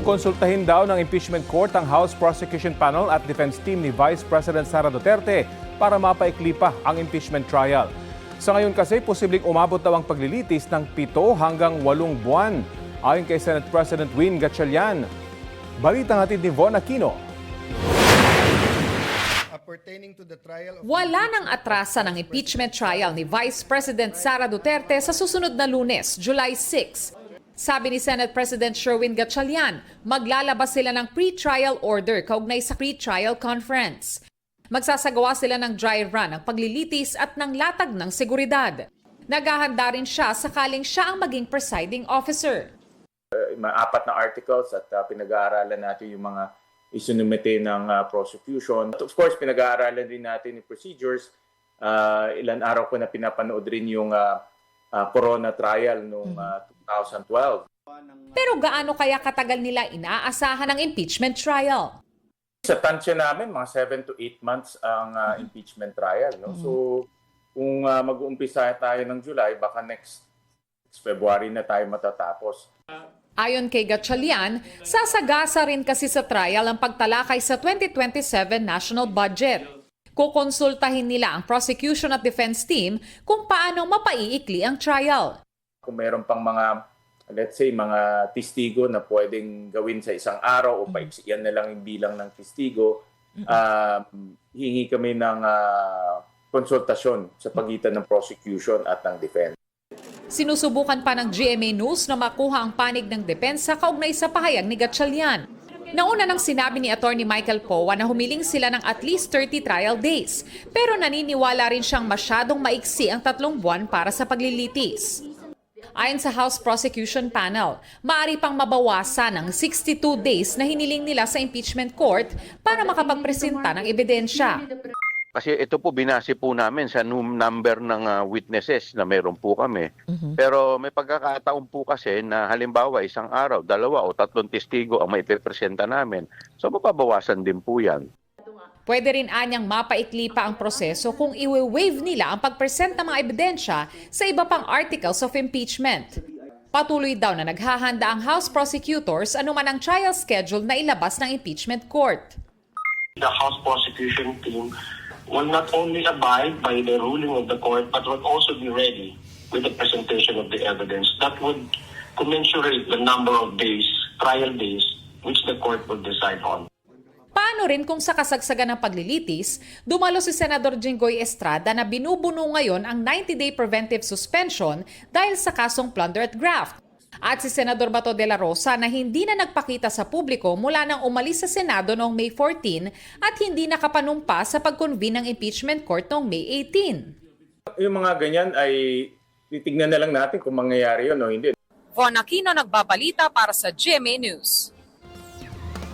Kukonsultahin daw ng impeachment court ang House Prosecution Panel at defense team ni Vice President Sara Duterte para mapaikli pa ang impeachment trial. Sa ngayon kasi, posibleng umabot daw ang paglilitis ng 7 hanggang 8 buwan. Ayon kay Senate President Win Gatchalian. Balitang hatid ni Von Aquino. Wala nang atrasan ng impeachment trial ni Vice President Sara Duterte sa susunod na Lunes, July 6. Sabi ni Senate President Sherwin Gatchalian, maglalabas sila ng pre-trial order kaugnay sa pre-trial conference. Magsasagawa sila ng dry run ng paglilitis at ng latag ng seguridad. Naghahanda rin siya sakaling siya ang maging presiding officer. Mga 4 na articles at pinag-aaralan natin yung mga isinumite ng prosecution. Of course, pinag-aaralan din natin yung procedures. Ilan araw ko na pinapanood rin yung Corona trial noong 2012. Pero gaano kaya katagal nila inaasahan ang impeachment trial? Sa tansya namin, mga 7 to 8 months ang impeachment trial. No? So, kung mag-uumpisa tayo ng July, baka next February na tayo matatapos. Ayon kay Gatchalian, sasagasa rin kasi sa trial ang pagtalakay sa 2027 national budget. Kukonsultahin nila ang prosecution at defense team kung paano mapaiikli ang trial. Kung mayroon pang mga, let's say, mga testigo na pwedeng gawin sa isang araw o paiksiyan na lang yung bilang ng testigo, hingi kami ng konsultasyon sa pagitan ng prosecution at ng defense. Sinusubukan pa ng GMA News na makuha ang panig ng depensa kaugnay sa pahayag ni Gatchalian. Nauna nang sinabi ni Attorney Michael Poa na humiling sila ng at least 30 trial days, pero naniniwala rin siyang masyadong maiksi ang 3 buwan para sa paglilitis. Ayon sa House Prosecution Panel, maaari pang mabawasan ng 62 days na hiniling nila sa impeachment court para makapagpresenta ng ebidensya. Kasi ito po binase po namin sa number ng witnesses na meron po kami. Pero may pagkakataon po kasi na halimbawa isang araw, 2 o 3 testigo ang maipepresenta namin. So mapabawasan din po yan. Pwede rin anyang mapaikli pa ang proseso kung iwi-waive nila ang pagpresent ng mga ebidensya sa iba pang articles of impeachment. Patuloy daw na naghahanda ang House prosecutors anuman ang trial schedule na ilabas ng impeachment court. The House prosecution team will not only abide by the ruling of the court but will also be ready with the presentation of the evidence that would commensurate the number of days, trial days, which the court will decide on. Paano rin kung sa kasagsagan ng paglilitis, dumalo si Senador Jinggoy Estrada na binubuno ngayon ang 90-day preventive suspension dahil sa kasong plunder at graft. At si Senador Bato de la Rosa na hindi na nagpakita sa publiko mula nang umalis sa Senado noong May 14 at hindi nakapanumpa sa pag-convene ng impeachment court noong May 18. Yung mga ganyan ay titignan na lang natin kung mangyayari yun o hindi. Von Aquino nagbabalita para sa GMA News.